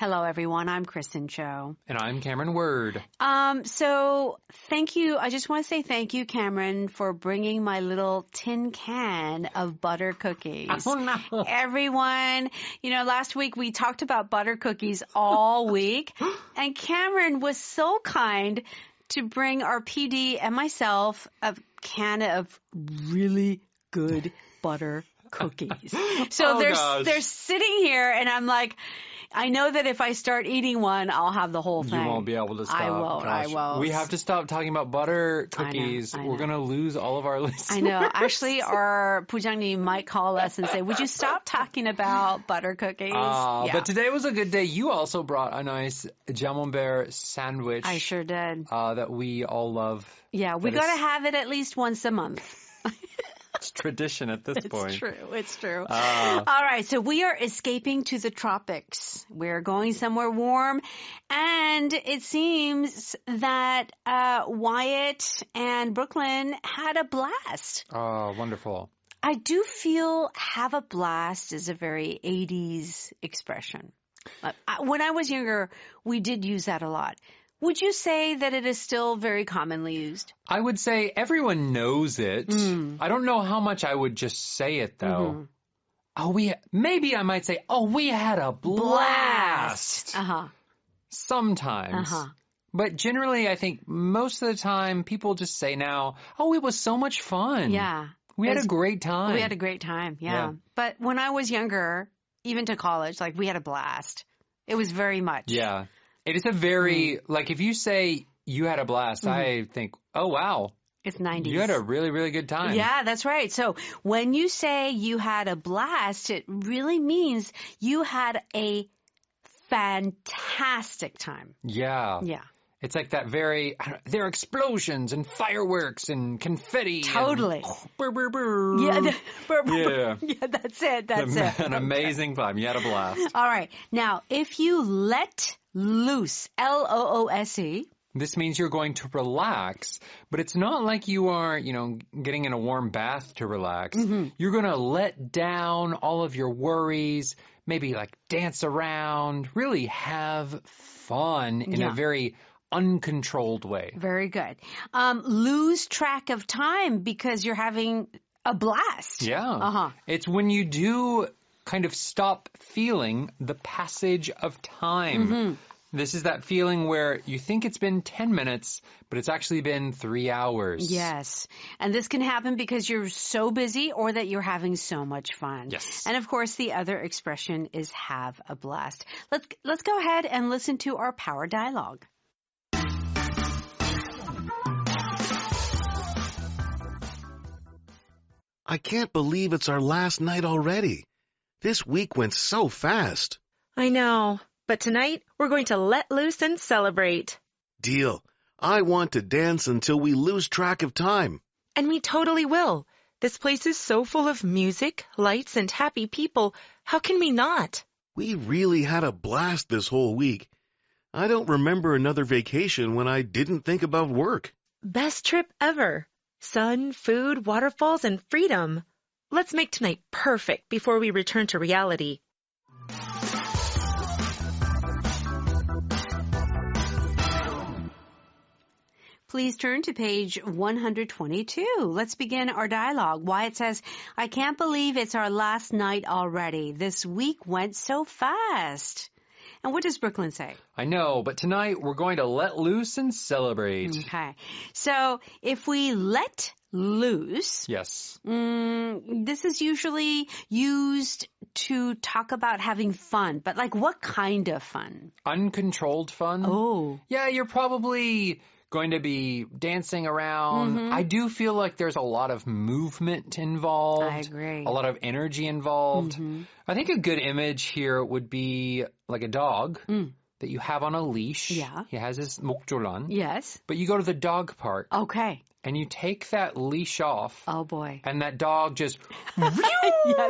Hello, everyone. I'm Kristen Cho. And I'm Cameron Word. So thank you. I just want to say thank you, Cameron, for bringing my little tin can of butter cookies. Oh, no. Everyone, last week we talked about butter cookies all week, and Cameron was so kind to bring our PD and myself a can of really good butter cookies. So they're sitting here, and I'm like, I know that if I start eating one, I'll have the whole thing. You won't be able to stop. I won't. We have to stop talking about butter cookies. I know. We're going to lose all of our listeners. I know. Actually, our Pujangni might call us and say, would you stop talking about butter cookies? Yeah. But today was a good day. You also brought a nice Camembert sandwich. I sure did. That we all love. Yeah, we got to have it at least once a month. It's tradition at this point. It's true. All right, so we are escaping to the tropics. We're going somewhere warm, and it seems that Wyatt and Brooklyn had a blast. Oh, wonderful. I do feel have a blast is a very 80s expression. When I was younger, we did use that a lot. Would you say that it is still very commonly used? I would say everyone knows it. I don't know how much I would just say it, though. Maybe I might say, we had a blast. Sometimes. But generally, I think most of the time, people just say now, it was so much fun. Yeah. We had a great time. We had a great time, yeah. But when I was younger, even to college, we had a blast. It was very much. Yeah. It is a very, if you say you had a blast, I think, oh, wow. It's 90s. You had a really, really good time. Yeah, that's right. So when you say you had a blast, it really means you had a fantastic time. Yeah. Yeah. It's like that there are explosions and fireworks and confetti. Totally. And burr, burr, burr. Yeah, that's it. An amazing time. You had a blast. All right. Now, if you let loose, L-O-O-S-E. This means you're going to relax, but it's not like you are, getting in a warm bath to relax. You're going to let down all of your worries, maybe dance around, really have fun in a very uncontrolled way. Very good. Lose track of time because you're having a blast. Yeah. It's when you do kind of stop feeling the passage of time. This is that feeling where you think it's been 10 minutes, but it's actually been 3 hours. Yes. And this can happen because you're so busy or that you're having so much fun. Yes. And of course, the other expression is have a blast. Let's go ahead and listen to our power dialogue. I can't believe it's our last night already. This week went so fast. I know, but tonight we're going to let loose and celebrate. Deal. I want to dance until we lose track of time. And we totally will. This place is so full of music, lights, and happy people. How can we not? We really had a blast this whole week. I don't remember another vacation when I didn't think about work. Best trip ever. Sun, food, waterfalls, and freedom. Let's make tonight perfect before we return to reality. Please turn to page 122. Let's begin our dialogue. Wyatt says, I can't believe it's our last night already. This week went so fast. And what does Brooklyn say? I know, but tonight we're going to let loose and celebrate. Okay. So if we let loose. Yes. This is usually used to talk about having fun, but what kind of fun? Uncontrolled fun? Oh. Yeah, you're probably going to be dancing around. I do feel like there's a lot of movement involved. I agree. A lot of energy involved. I think a good image here would be like a dog that you have on a leash. Yeah. He has his 목줄란. Yes. But you go to the dog park. Okay. And you take that leash off. Oh, boy. And that dog just yeah,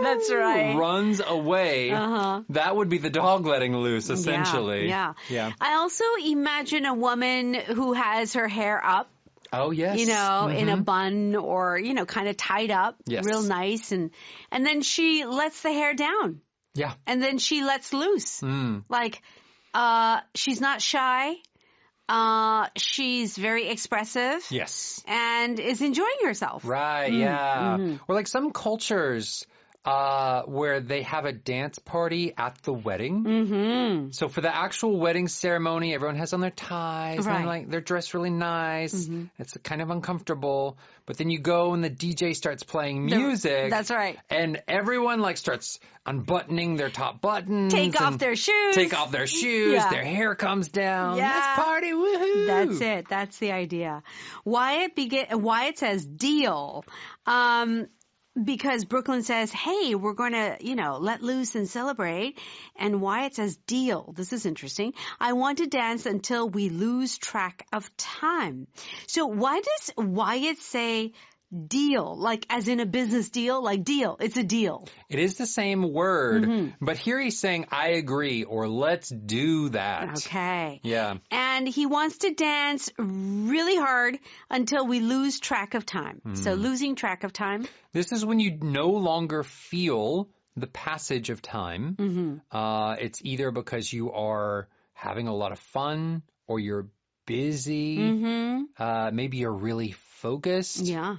that's right. runs away. That would be the dog letting loose, essentially. Yeah. Yeah. I also imagine a woman who has her hair up. Oh, yes. In a bun or, kind of tied up. Yes. Real nice. And then she lets the hair down. Yeah. And then she lets loose. she's not shy. She's very expressive. Yes. And is enjoying herself. Right, yeah. Mm-hmm. Or like some cultures where they have a dance party at the wedding. Mm-hmm. So for the actual wedding ceremony, everyone has on their ties and they're dressed really nice. Mm-hmm. It's kind of uncomfortable. But then you go and the DJ starts playing music. That's right. And everyone starts unbuttoning their top buttons. Take off their shoes. Yeah. Their hair comes down. Yeah. Let's party. Woohoo. That's it. That's the idea. Wyatt says deal. Because Brooklyn says, hey, we're going to, let loose and celebrate. And Wyatt says, deal. This is interesting. I want to dance until we lose track of time. So why does Wyatt say deal? Like as in a business deal? Like deal. It's a deal. It is the same word, but here he's saying, I agree, or let's do that. Okay. Yeah. And he wants to dance really hard until we lose track of time. So losing track of time. This is when you no longer feel the passage of time. Mm-hmm. It's either because you are having a lot of fun or you're busy. Mm-hmm. Maybe you're really focused. Yeah.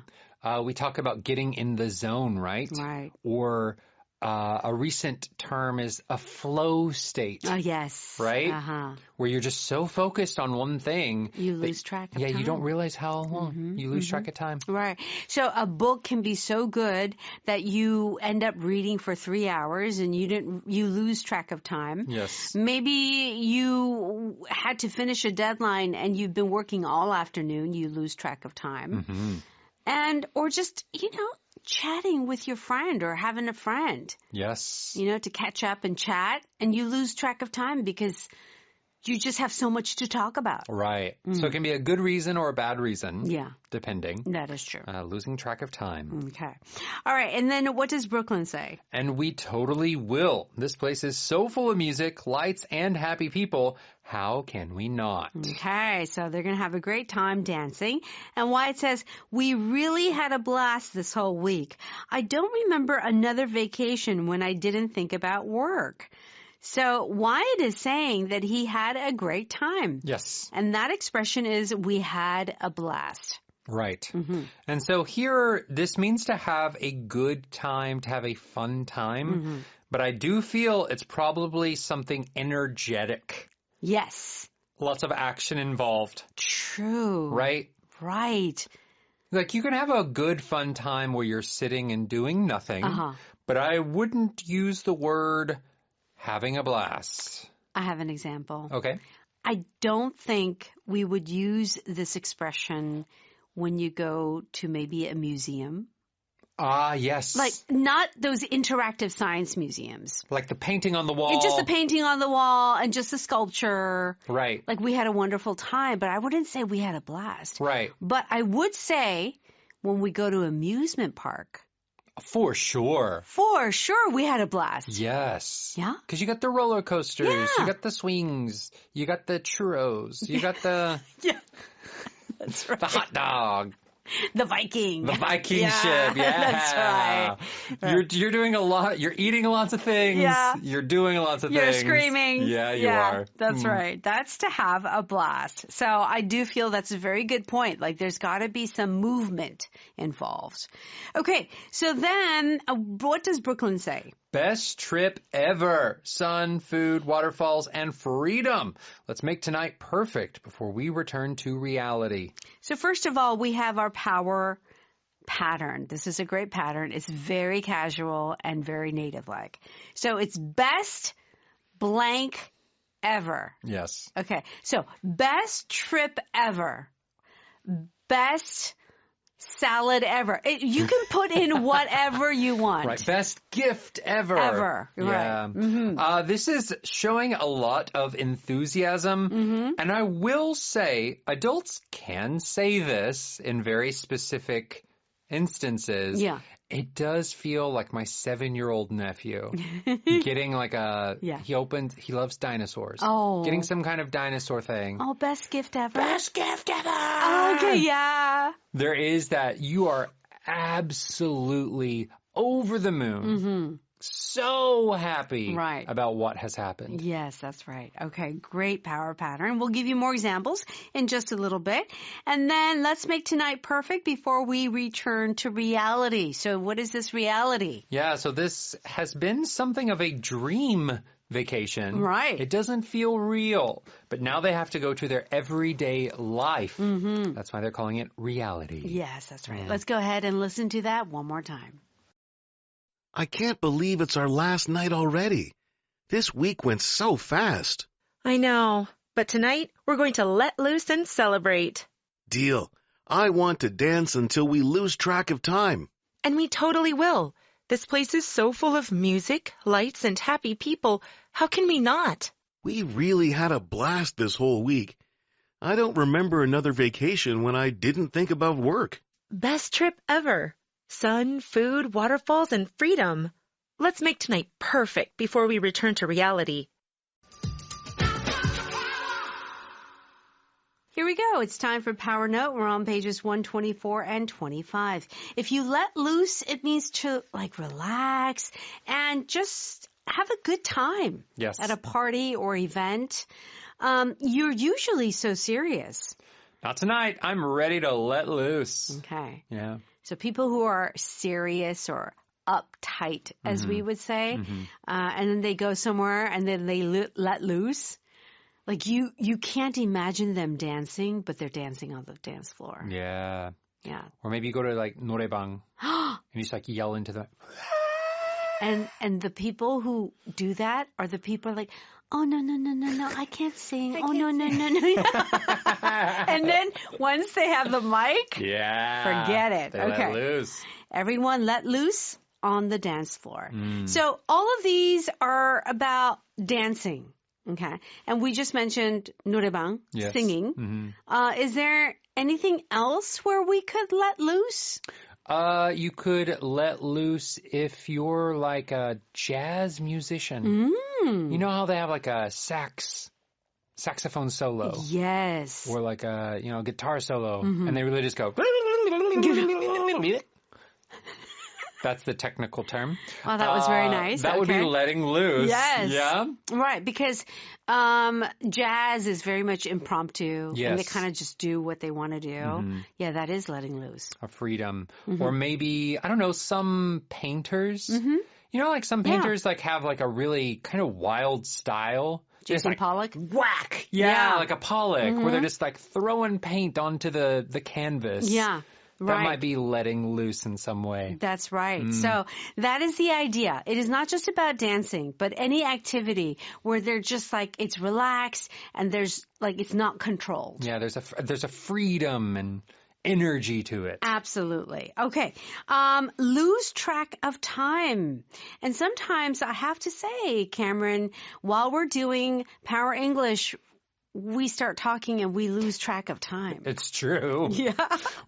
We talk about getting in the zone, right? Right. Or a recent term is a flow state. Oh, yes. Right? Uh-huh. Where you're just so focused on one thing. You lose track of time. Yeah, you don't realize how long you lose track of time. Right. So a book can be so good that you end up reading for 3 hours and you lose track of time. Yes. Maybe you had to finish a deadline and you've been working all afternoon. You lose track of time. Mm-hmm. Or just, chatting with your friend or having a friend. Yes. To catch up and chat, and you lose track of time because you just have so much to talk about. Right. So it can be a good reason or a bad reason. Yeah. Depending. That is true. Losing track of time. Okay. All right. And then what does Brooklyn say? And we totally will. This place is so full of music, lights, and happy people. How can we not? Okay. So they're going to have a great time dancing. And Wyatt says, we really had a blast this whole week. I don't remember another vacation when I didn't think about work. So Wyatt is saying that he had a great time. Yes. And that expression is, we had a blast. Right. Mm-hmm. And so here, this means to have a good time, to have a fun time. Mm-hmm. But I do feel it's probably something energetic. Yes. Lots of action involved. True. Right? Right. Like you can have a good fun time where you're sitting and doing nothing. But I wouldn't use the word having a blast. I have an example. Okay. I don't think we would use this expression when you go to maybe a museum. Yes. Like not those interactive science museums. Like the painting on the wall. And just the painting on the wall and just the sculpture. Right. Like we had a wonderful time, but I wouldn't say we had a blast. Right. But I would say when we go to an amusement park. For sure. For sure, we had a blast. Yes. Yeah? Because you got the roller coasters, Yeah. you got the swings, you got the churros, you got the... Yeah. That's right. The hot dog. The Viking. The Viking ship, yeah. That's right. You're doing a lot. You're eating lots of things. Yeah. You're doing lots of You're things. screaming. Yeah, you are. That's right. That's to have a blast. So I do feel that's a very good point. Like there's got to be some movement involved. Okay, so then what does Brooklyn say? Best trip ever. Sun, food, waterfalls, and freedom. Let's make tonight perfect before we return to reality. So first of all, we have our power pattern. This is a great pattern. It's very casual and very native-like. So it's best blank ever. Yes. Okay. So best trip ever. Best salad ever. You can put in whatever you want. Right. Best gift ever. Ever. Yeah. Right. Mm-hmm. This is showing a lot of enthusiasm. Mm-hmm. And I will say, adults can say this in very specific instances. Yeah. It does feel like my 7-year-old nephew getting like he loves dinosaurs. Oh. Getting some kind of dinosaur thing. Oh, best gift ever. Best gift ever. Okay, yeah. There is that you are absolutely over the moon. Mm-hmm. so happy Right. about what has happened. Yes, that's right. Okay, great power pattern. We'll give you more examples in just a little bit. And then let's make tonight perfect before we return to reality. So what is this reality? Yeah, so this has been something of a dream vacation. Right. It doesn't feel real. But now they have to go to their everyday life. Mm-hmm. That's why they're calling it reality. Yes, that's right. Let's go ahead and listen to that one more time. I can't believe it's our last night already. This week went so fast. I know, but tonight we're going to let loose and celebrate. Deal. I want to dance until we lose track of time. And we totally will. This place is so full of music, lights, and happy people. How can we not? We really had a blast this whole week. I don't remember another vacation when I didn't think about work. Best trip ever. Sun, food, waterfalls, and freedom. Let's make tonight perfect before we return to reality. Here we go. It's time for Power Note. We're on pages 124 and 25. If you let loose, it means to relax and just have a good time. Yes. At a party or event. You're usually so serious. Not tonight. I'm ready to let loose. Okay. Yeah. So people who are serious or uptight, as we would say, and then they go somewhere and then they let loose. Like you can't imagine them dancing, but they're dancing on the dance floor. Yeah. Yeah. Or maybe you go to 노래방 and you just yell into the... And the people who do that are the people like, oh, no, I can't sing. No. And then once they have the mic, forget it. They okay. let loose. Everyone let loose on the dance floor. So all of these are about dancing. Okay. And we just mentioned 노래방, singing. Is there anything else where we could let loose? You could let loose if you're like a jazz musician. You know how they have like a saxophone solo? Yes. Or like a, guitar solo. And they really just go... That's the technical term. Well, that was very nice. That would be letting loose. Yes. Yeah. Right, because jazz is very much impromptu. Yes. And they kind of just do what they want to do. Yeah, that is letting loose. A freedom. Or maybe, I don't know, some painters. You know, like some painters have like a really kind of wild style. Jason Pollock? Whack! Yeah, like a Pollock, where they're just throwing paint onto the canvas. Yeah. Right. That might be letting loose in some way. That's right. So that is the idea. It is not just about dancing, but any activity where they're just it's relaxed and there's it's not controlled. Yeah, there's a freedom and energy to it. Absolutely. Okay. Lose track of time. And sometimes I have to say, Cameron, while we're doing Power English, we start talking and we lose track of time. It's true. Yeah.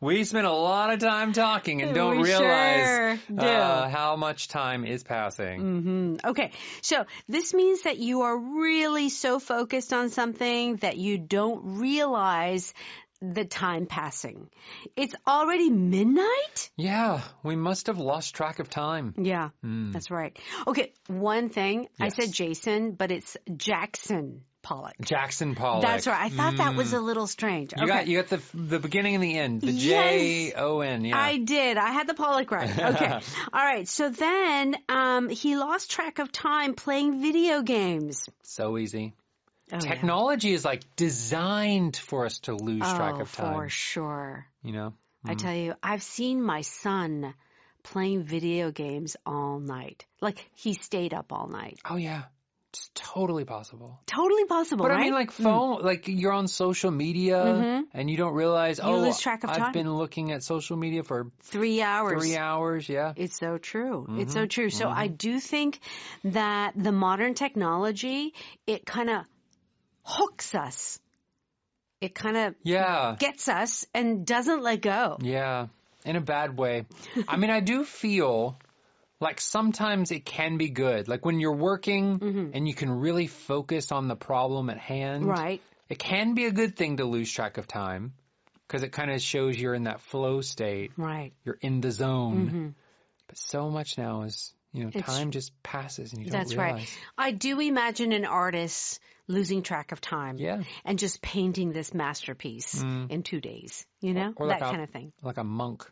We spend a lot of time talking and don't realize how much time is passing. Okay. So this means that you are really so focused on something that you don't realize the time passing. It's already midnight? Yeah. We must have lost track of time. Yeah. That's right. Okay. One thing. Yes. I said Jason, but it's Jackson Pollock. Jackson Pollock. That's right. I thought that was a little strange. You got the beginning and the end. The J-O-N. Yeah. I did. I had the Pollock right. Okay. All right. So then he lost track of time playing video games. So easy. Oh, Technology is designed for us to lose track of time. For sure. You know? I tell you, I've seen my son playing video games all night. He stayed up all night. Oh, yeah. It's totally possible. Totally possible, but right? I mean, phone, you're on social media and you don't realize, you lose track of time. I've been looking at social media for 3 hours. 3 hours, yeah. It's so true. It's so true. So I do think that the modern technology, it kind of hooks us. It kind of gets us and doesn't let go. Yeah, in a bad way. I mean, I do feel sometimes it can be good. When you're working and you can really focus on the problem at hand. Right. It can be a good thing to lose track of time because it kind of shows you're in that flow state. Right. You're in the zone. But so much now is Time just passes and you don't That's realize. right. I do imagine an artist losing track of time and just painting this masterpiece in 2 days, Or that kind of thing. Like a monk.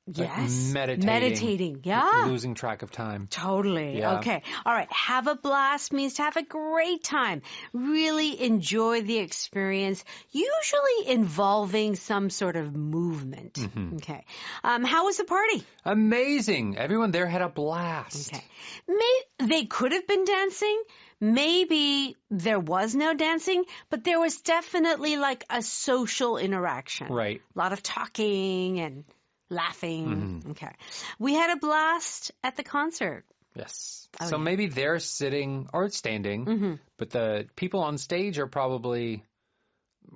Yes. Like meditating. Yeah. Losing track of time. Totally. Yeah. Okay. All right. Have a blast means to have a great time. Really enjoy the experience, usually involving some sort of movement. Mm-hmm. Okay. How was the party? Amazing. Everyone there had a blast. Okay. They could have been dancing. Maybe there was no dancing, but there was definitely like a social interaction. Right. A lot of talking and laughing. Mm-hmm. Okay. We had a blast at the concert. Yes. So maybe they're sitting or standing, but the people on stage are probably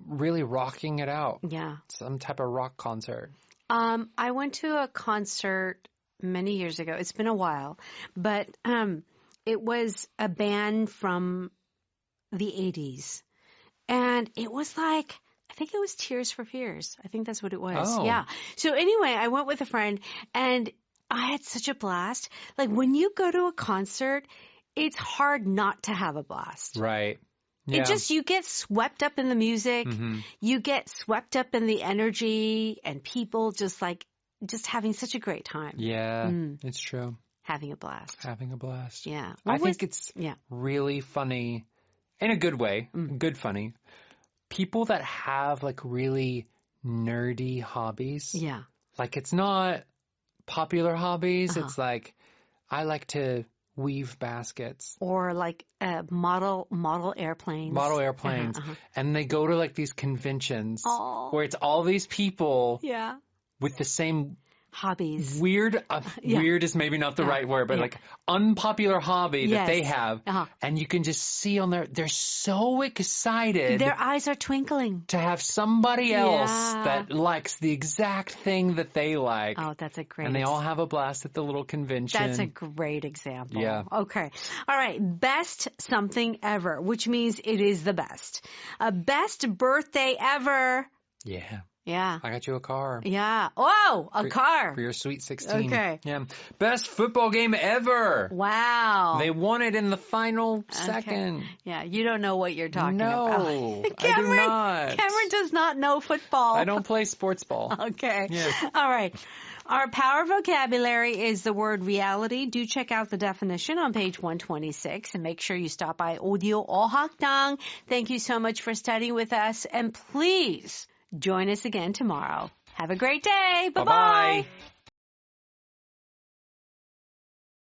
really rocking it out. Yeah. Some type of rock concert. I went to a concert many years ago. It's been a while, but it was a band from the 80s. And it was like, I think it was Tears for Fears. I think that's what it was. Oh. Yeah. So anyway, I went with a friend and I had such a blast. Like when you go to a concert, it's hard not to have a blast. Right. Yeah. You get swept up in the music. Mm-hmm. You get swept up in the energy and people just having such a great time. Yeah, it's true. Having a blast. Having a blast. Yeah. I think it's really funny, in a good way, good funny. People that have like really nerdy hobbies. Yeah. Like it's not popular hobbies. Uh-huh. It's like, I like to weave baskets. Or like model airplanes. Model airplanes. Uh-huh, uh-huh. And they go to like these conventions where it's all these people with the same hobbies. Weird is maybe not the right word, but like unpopular hobby that they have. Uh-huh. And you can just see on they're so excited. Their eyes are twinkling. To have somebody else that likes the exact thing that they like. Oh, that's a great And they all have a blast at the little convention. That's a great example. Yeah. Okay. All right. Best something ever, which means it is the best. Best birthday ever. Yeah. Yeah. I got you a car. Yeah. Oh, a car. For your Sweet 16. Okay. Yeah. Best football game ever. Wow. They won it in the final second. Yeah. You don't know what you're talking about. No, I do not. Cameron does not know football. I don't play sports ball. Okay. Yeah. All right. Our power vocabulary is the word reality. Do check out the definition on page 126 and make sure you stop by Audio Ohakdang. Thank you so much for studying with us. And please join us again tomorrow. Have a great day. Bye-bye. Bye-bye.